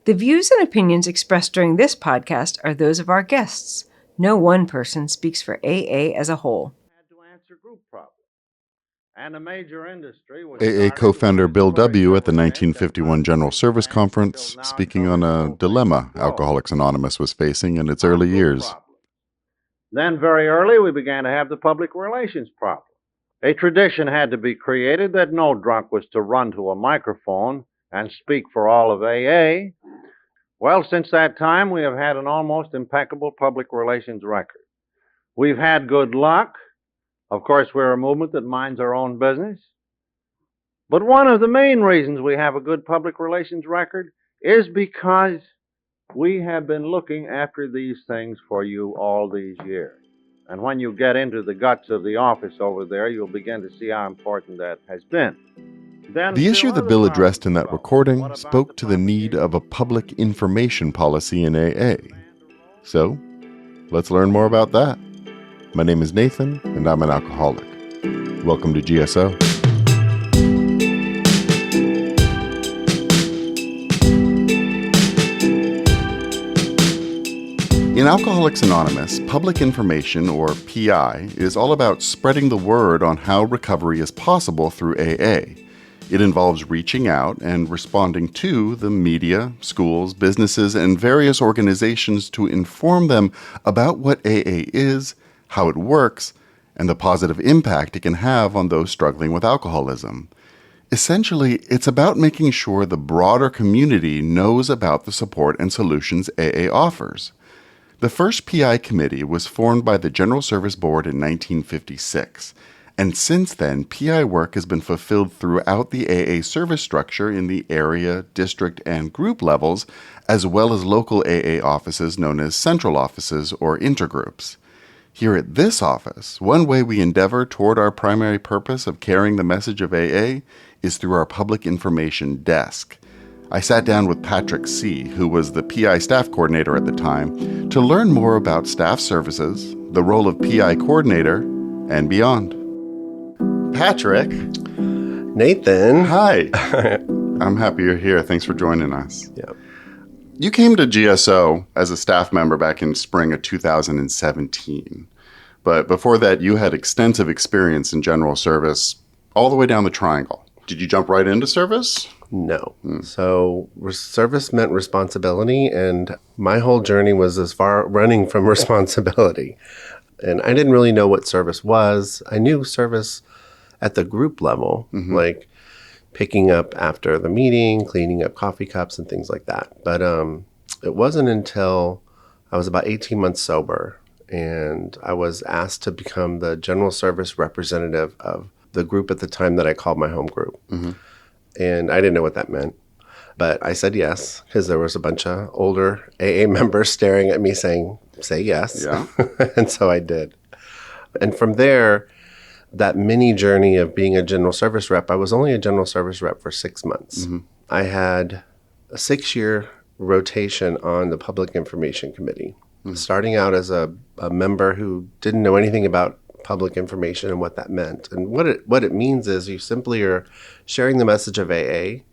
The views and opinions expressed during this podcast are those of our guests. No one person speaks for AA as a whole. Had to answer group problems. And a major industry was AA co-founder Bill W. at the 1951 General Service Conference, speaking on a dilemma Alcoholics Anonymous was facing in its early years. Then very early we began to have the public relations problem. A tradition had to be created that no drunk was to run to a microphone and speak for all of AA. Well, since that time we have had an almost impeccable public relations record. We've had good luck. Of course, we're a movement that minds our own business. But one of the main reasons we have a good public relations record is because we have been looking after these things for you all these years. And when you get into the guts of the office over there, you'll begin to see how important that has been. The issue that Bill addressed in that recording spoke to the need of a public information policy in AA. So, let's learn more about that. My name is Nathan, and I'm an alcoholic. Welcome to GSO. In Alcoholics Anonymous, public information, or PI, is all about spreading the word on how recovery is possible through AA. It involves reaching out and responding to the media, schools, businesses, and various organizations to inform them about what AA is, how it works, and the positive impact it can have on those struggling with alcoholism. Essentially, it's about making sure the broader community knows about the support and solutions AA offers. The first PI committee was formed by the General Service Board in 1956, and since then, PI work has been fulfilled throughout the AA service structure in the area, district, and group levels, as well as local AA offices known as central offices or intergroups. Here at this office, one way we endeavor toward our primary purpose of carrying the message of AA is through our public information desk. I sat down with Patrick C., who was the PI staff coordinator at the time, to learn more about staff services, the role of PI coordinator, and beyond. Patrick. Nathan. Hi. I'm happy you're here. Thanks for joining us. Yep. You came to GSO as a staff member back in spring of 2017. But before that, you had extensive experience in general service all the way down the triangle. Did you jump right into service? No. So service meant responsibility, and my whole journey was as far running from responsibility. And I didn't really know what service was. I knew service at the group level, like picking up after the meeting, cleaning up coffee cups and things like that. But it wasn't until I was about 18 months sober, and I was asked to become the general service representative of the group at the time that I called my home group. And I didn't know what that meant. But I said yes, because there was a bunch of older AA members staring at me saying, say yes. Yeah. And so I did. And from there, that mini journey of being a general service rep, I was only a general service rep for 6 months. I had a 6-year rotation on the Public Information Committee, starting out as a member who didn't know anything about public information and what that meant. And what it means is you simply are sharing the message of AA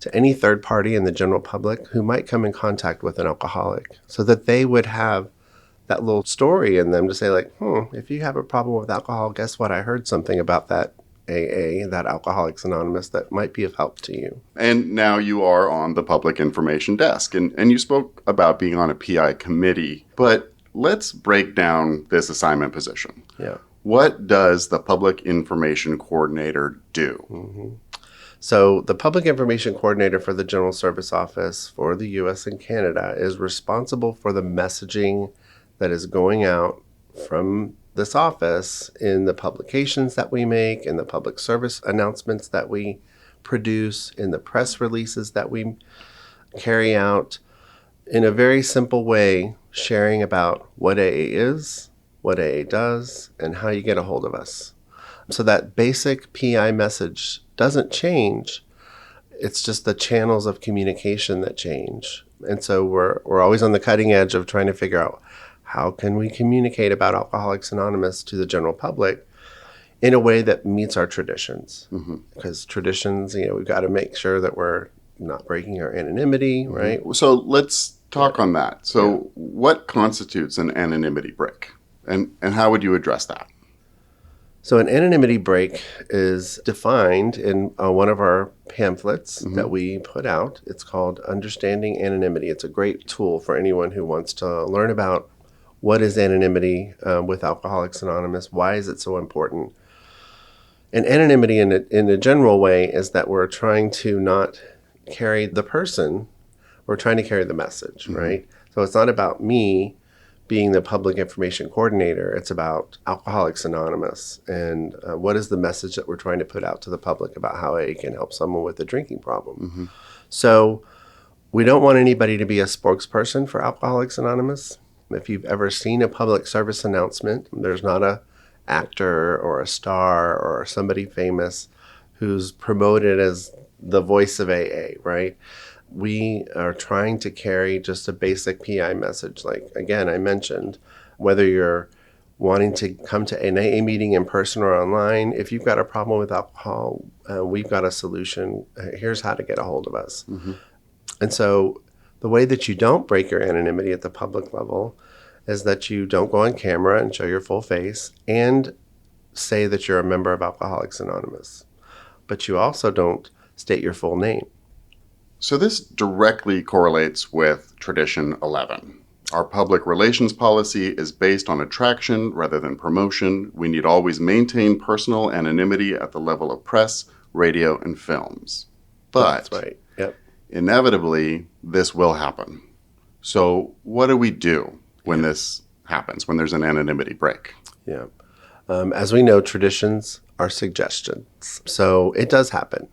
to any third party in the general public who might come in contact with an alcoholic, so that they would have that little story in them to say like, if you have a problem with alcohol, guess what? I heard something about that AA, that Alcoholics Anonymous, that might be of help to you. And now you are on the public information desk, and you spoke about being on a PI committee, but let's break down this assignment position. Yeah. What does the public information coordinator do? So the public information coordinator for the General Service Office for the U.S. and Canada is responsible for the messaging that is going out from this office in the publications that we make, in the public service announcements that we produce, in the press releases that we carry out, in a very simple way, sharing about what AA is, what AA does, and how you get a hold of us. So that basic PI message doesn't change. It's just the channels of communication that change. And so we're always on the cutting edge of trying to figure out, how can we communicate about Alcoholics Anonymous to the general public in a way that meets our traditions? Because traditions, we've got to make sure that we're not breaking our anonymity, right? So let's talk on that. So what constitutes an anonymity break? And how would you address that? So an anonymity break is defined in one of our pamphlets that we put out. It's called Understanding Anonymity. It's a great tool for anyone who wants to learn about what is anonymity with Alcoholics Anonymous. Why is it so important? And anonymity in a general way is that we're trying to not carry the person, we're trying to carry the message, right? So it's not about me being the public information coordinator. It's about Alcoholics Anonymous and what is the message that we're trying to put out to the public about how it can help someone with a drinking problem. So we don't want anybody to be a spokesperson for Alcoholics Anonymous. If you've ever seen a public service announcement, there's not a actor or a star or somebody famous who's promoted as the voice of AA, right? We are trying to carry just a basic PI message. Like, again, I mentioned, whether you're wanting to come to an AA meeting in person or online, if you've got a problem with alcohol, we've got a solution. Here's how to get a hold of us. And so the way that you don't break your anonymity at the public level is that you don't go on camera and show your full face and say that you're a member of Alcoholics Anonymous. But you also don't state your full name. So this directly correlates with Tradition 11. Our public relations policy is based on attraction rather than promotion. We need always maintain personal anonymity at the level of press, radio, and films. But That's right. Yep. inevitably, this will happen. So what do we do when this happens, when there's an anonymity break? Yeah. As we know, traditions are suggestions. So it does happen.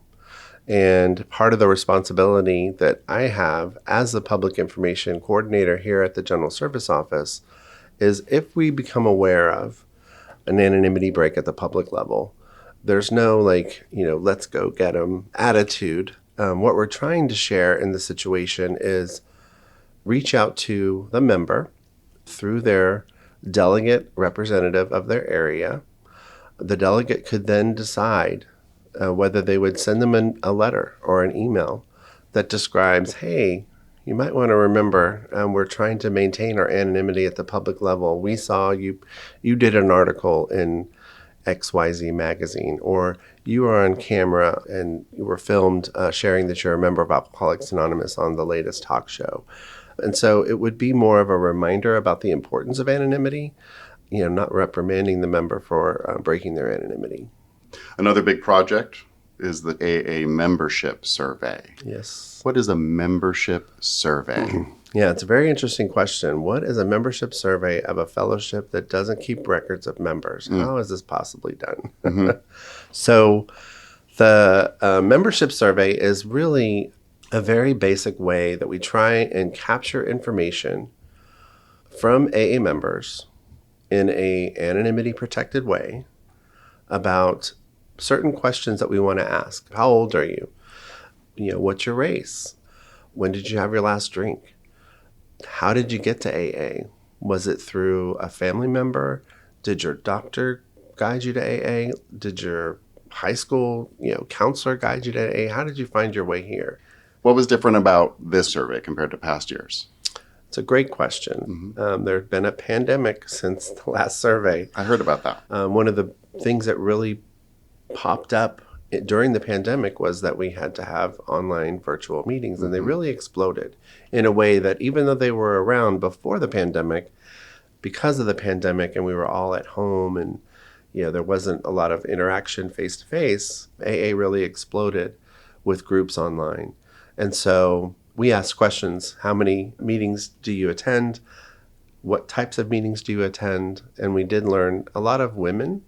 And part of the responsibility that I have as the public information coordinator here at the General Service Office is if we become aware of an anonymity break at the public level, there's no let's go get them attitude. What we're trying to share in the situation is reach out to the member through their delegate representative of their area. The delegate could then decide whether they would send them a letter or an email that describes, hey, you might want to remember we're trying to maintain our anonymity at the public level. We saw you did an article in XYZ magazine, or you are on camera and you were filmed sharing that you're a member of Alcoholics Anonymous on the latest talk show. And so it would be more of a reminder about the importance of anonymity, not reprimanding the member for breaking their anonymity. Another big project is the AA membership survey. Yes. What is a membership survey? Yeah, it's a very interesting question. What is a membership survey of a fellowship that doesn't keep records of members? How is this possibly done? So the membership survey is really a very basic way that we try and capture information from AA members in a anonymity protected way about certain questions that we want to ask. How old are you? What's your race? When did you have your last drink? How did you get to AA? Was it through a family member? Did your doctor guide you to AA? Did your high school, counselor guide you to AA? How did you find your way here? What was different about this survey compared to past years? It's a great question. There's been a pandemic since the last survey. I heard about that. One of the things that really popped up during the pandemic was that we had to have online virtual meetings, and they really exploded in a way that even though they were around before the pandemic, because of the pandemic and we were all at home and there wasn't a lot of interaction face-to-face, AA really exploded with groups online. And so we asked questions. How many meetings do you attend? What types of meetings do you attend? And we did learn a lot of women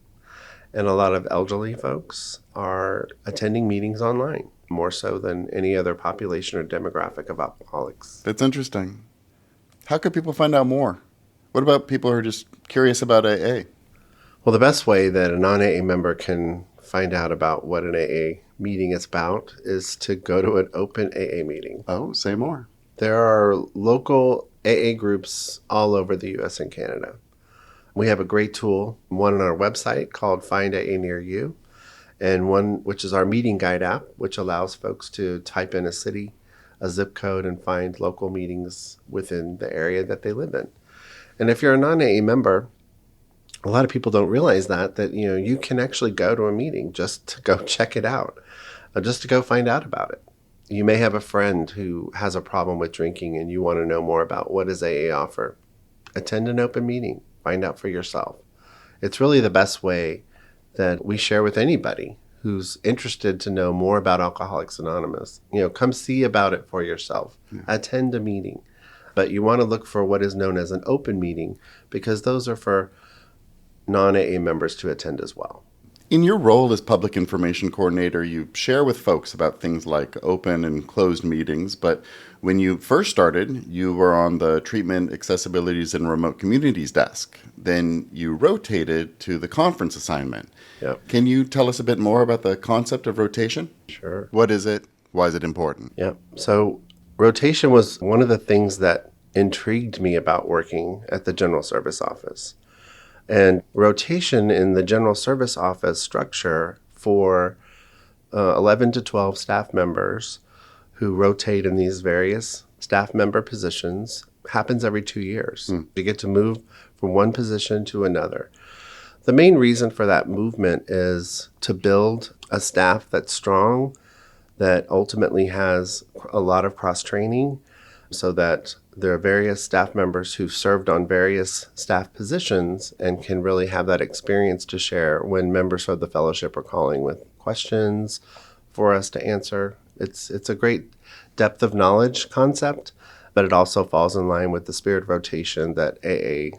and a lot of elderly folks are attending meetings online, more so than any other population or demographic of alcoholics. That's interesting. How could people find out more? What about people who are just curious about AA? Well, the best way that a non-AA member can find out about what an AA meeting is about is to go to an open AA meeting. Oh, say more. There are local AA groups all over the U.S. and Canada. We have a great tool, one on our website called Find AA Near You. and one which is our meeting guide app, which allows folks to type in a city, a zip code, and find local meetings within the area that they live in. And if you're a non-AA member, a lot of people don't realize that you can actually go to a meeting just to go check it out, just to go find out about it. You may have a friend who has a problem with drinking and you want to know more about what does AA offer. Attend an open meeting, find out for yourself. It's really the best way that we share with anybody who's interested to know more about Alcoholics Anonymous. Come see about it for yourself. Yeah. Attend a meeting. But you want to look for what is known as an open meeting, because those are for non-AA members to attend as well. In your role as public information coordinator, you share with folks about things like open and closed meetings, but when you first started, you were on the Treatment, Accessibilities, and Remote Communities desk. Then you rotated to the conference assignment. Yep. Can you tell us a bit more about the concept of rotation? Sure. What is it? Why is it important? Yep. So rotation was one of the things that intrigued me about working at the General Service Office. And rotation in the General Service Office structure for 11 to 12 staff members who rotate in these various staff member positions happens every 2 years. You get to move from one position to another. The main reason for that movement is to build a staff that's strong, that ultimately has a lot of cross-training, so that there are various staff members who've served on various staff positions and can really have that experience to share when members of the fellowship are calling with questions for us to answer. It's a great depth of knowledge concept, but it also falls in line with the spirit of rotation that AA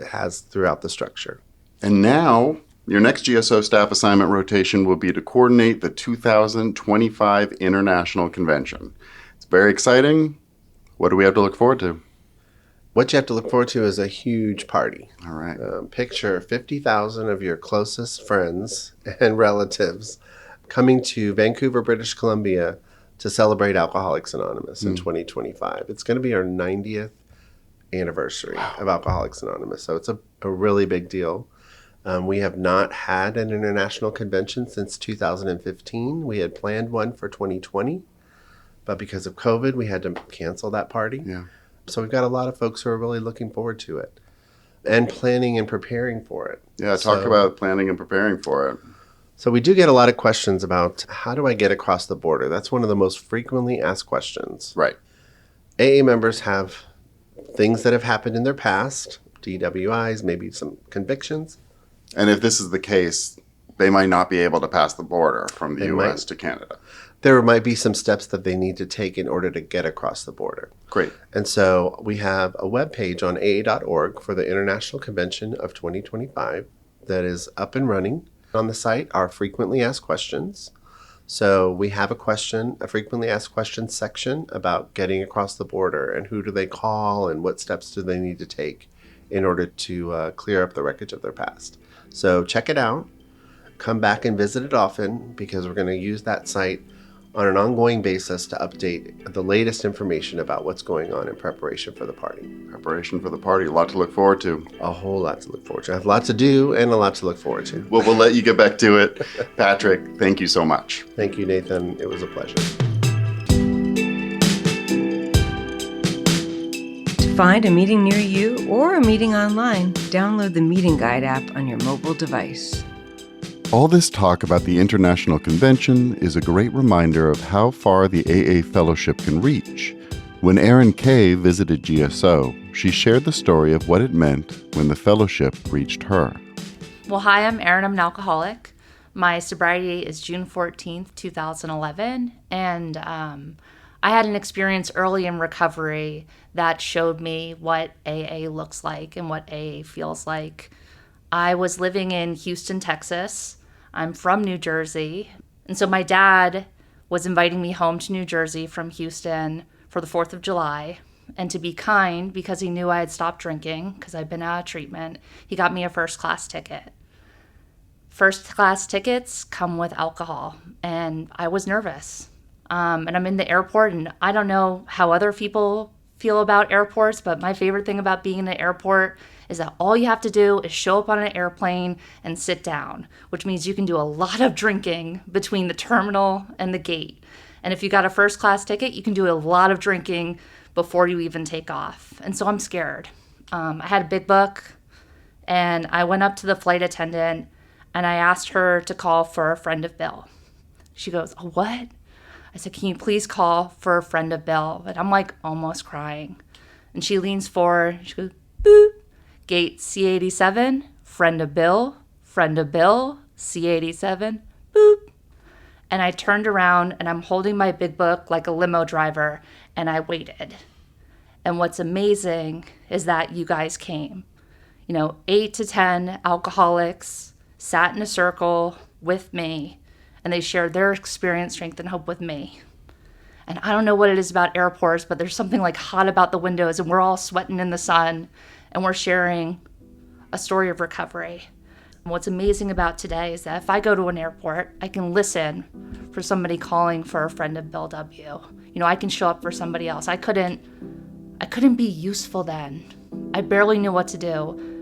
has throughout the structure. And now, your next GSO staff assignment rotation will be to coordinate the 2025 International Convention. It's very exciting. What do we have to look forward to? What you have to look forward to is a huge party. All right. Picture 50,000 of your closest friends and relatives coming to Vancouver, British Columbia to celebrate Alcoholics Anonymous in 2025. It's going to be our 90th anniversary of Alcoholics Anonymous. So it's a really big deal. We have not had an international convention since 2015. We had planned one for 2020. But because of COVID, we had to cancel that party. Yeah. So we've got a lot of folks who are really looking forward to it and planning and preparing for it. Yeah, talk about planning and preparing for it. So we do get a lot of questions about how do I get across the border? That's one of the most frequently asked questions. Right. AA members have things that have happened in their past, DWIs, maybe some convictions. And if this is the case, they might not be able to pass the border from the U.S. to Canada. There might be some steps that they need to take in order to get across the border. Great. And so we have a webpage on AA.org for the International Convention of 2025 that is up and running. On the site are frequently asked questions. So we have a frequently asked questions section about getting across the border and who do they call and what steps do they need to take in order to clear up the wreckage of their past. So check it out. Come back and visit it often, because we're going to use that site on an ongoing basis to update the latest information about what's going on in preparation for the party. Preparation for the party. A lot to look forward to. A whole lot to look forward to. I have a lot to do and a lot to look forward to. Well, we'll let you get back to it. Patrick, thank you so much. Thank you, Nathan. It was a pleasure. To find a meeting near you or a meeting online, download the Meeting Guide app on your mobile device. All this talk about the International Convention is a great reminder of how far the AA Fellowship can reach. When Erin Kay visited GSO, she shared the story of what it meant when the fellowship reached her. Well, hi, I'm Erin. I'm an alcoholic. My sobriety is June 14th, 2011, and I had an experience early in recovery that showed me what AA looks like and what AA feels like. I was living in Houston, Texas. I'm from New Jersey. And so my dad was inviting me home to New Jersey from Houston for the 4th of July. And to be kind, because he knew I had stopped drinking, because I'd been out of treatment, he got me a first-class ticket. First-class tickets come with alcohol, and I was nervous. And I'm in the airport, and I don't know how other people feel about airports, but my favorite thing about being in an airport is that all you have to do is show up on an airplane and sit down, which means you can do a lot of drinking between the terminal and the gate. And if you got a first class ticket, you can do a lot of drinking before you even take off. And so I'm scared. I had a big book, and I went up to the flight attendant and I asked her to call for a friend of Bill. She goes, "Oh, what?" I said, "Can you please call for a friend of Bill?" And I'm like almost crying. And she leans forward. She goes, "Boop. Gate C87, friend of Bill, C87, boop." And I turned around and I'm holding my big book like a limo driver, and I waited. And what's amazing is that you guys came. 8 to 10 alcoholics sat in a circle with me, and they shared their experience, strength, and hope with me. And I don't know what it is about airports, but there's something like hot about the windows, and we're all sweating in the sun, and we're sharing a story of recovery. And what's amazing about today is that if I go to an airport, I can listen for somebody calling for a friend of Bill W. I can show up for somebody else. I couldn't be useful then. I barely knew what to do.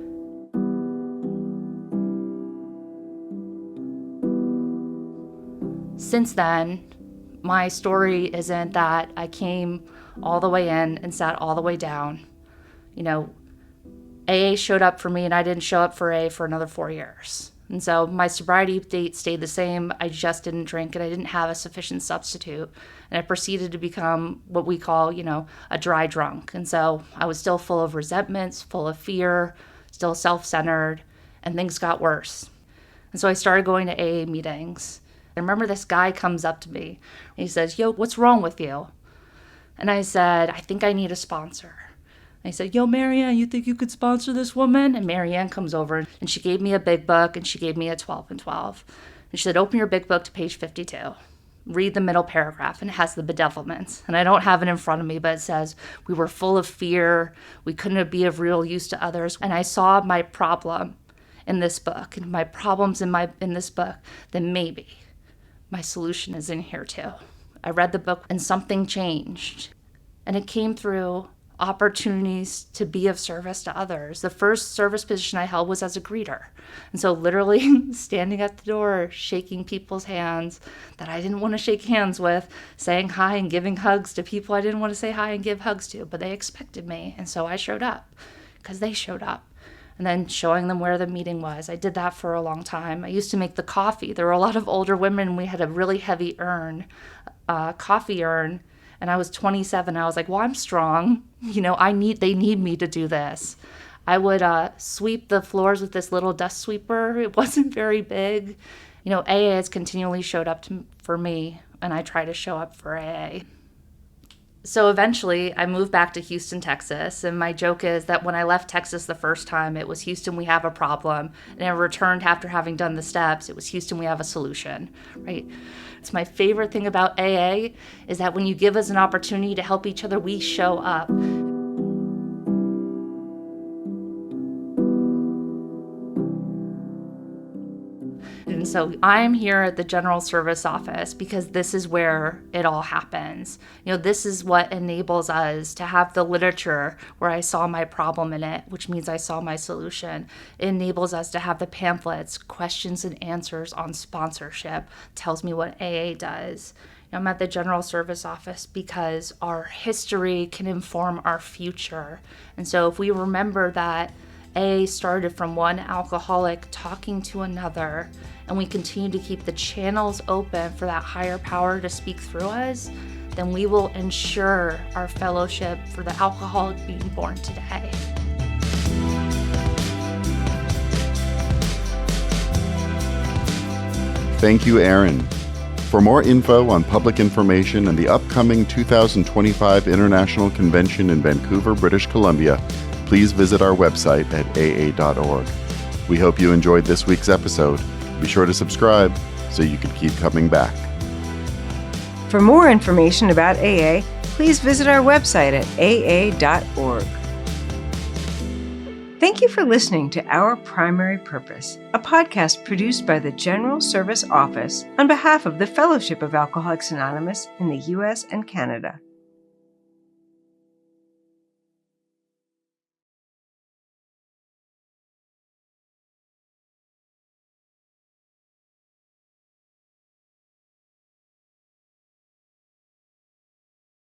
Since then, my story isn't that I came all the way in and sat all the way down. AA showed up for me, and I didn't show up for AA for another 4 years. And so my sobriety date stayed the same. I just didn't drink, and I didn't have a sufficient substitute. And I proceeded to become what we call, a dry drunk. And so I was still full of resentments, full of fear, still self-centered, and things got worse. And so I started going to AA meetings. I remember this guy comes up to me, and he says, "Yo, what's wrong with you?" And I said, "I think I need a sponsor." And he said, "Yo, Marianne, you think you could sponsor this woman?" And Marianne comes over, and she gave me a big book, and she gave me a 12 and 12. And she said, "Open your big book to page 52. Read the middle paragraph," and it has the bedevilments. And I don't have it in front of me, but it says, "We were full of fear. We couldn't be of real use to others." And I saw my problem in this book, and my problems in this book, then maybe my solution is in here too. I read the book, and something changed. And it came through opportunities to be of service to others. The first service position I held was as a greeter. And so literally standing at the door, shaking people's hands that I didn't want to shake hands with, saying hi and giving hugs to people I didn't want to say hi and give hugs to, but they expected me. And so I showed up because they showed up. And then showing them where the meeting was. I did that for a long time. I used to make the coffee. There were a lot of older women. We had a really heavy coffee urn. And I was 27. I was like, well, I'm strong. They need me to do this. I would sweep the floors with this little dust sweeper. It wasn't very big. AA has continually showed up for me, and I try to show up for AA. So eventually I moved back to Houston, Texas. And my joke is that when I left Texas the first time, it was Houston, we have a problem. And I returned after having done the steps. It was Houston, we have a solution, right? It's my favorite thing about AA is that when you give us an opportunity to help each other, we show up. And so I'm here at the General Service Office because this is where it all happens. This is what enables us to have the literature where I saw my problem in it, which means I saw my solution. It enables us to have the pamphlets, questions and answers on sponsorship, tells me what AA does. I'm at the General Service Office because our history can inform our future. And so if we remember that AA started from one alcoholic talking to another, and we continue to keep the channels open for that higher power to speak through us, then we will ensure our fellowship for the alcoholic being born today. Thank you, Erin. For more info on public information and the upcoming 2025 International Convention in Vancouver, British Columbia, please visit our website at aa.org. We hope you enjoyed this week's episode. Be sure to subscribe so you can keep coming back. For more information about AA, please visit our website at aa.org. Thank you for listening to Our Primary Purpose, a podcast produced by the General Service Office on behalf of the Fellowship of Alcoholics Anonymous in the U.S. and Canada.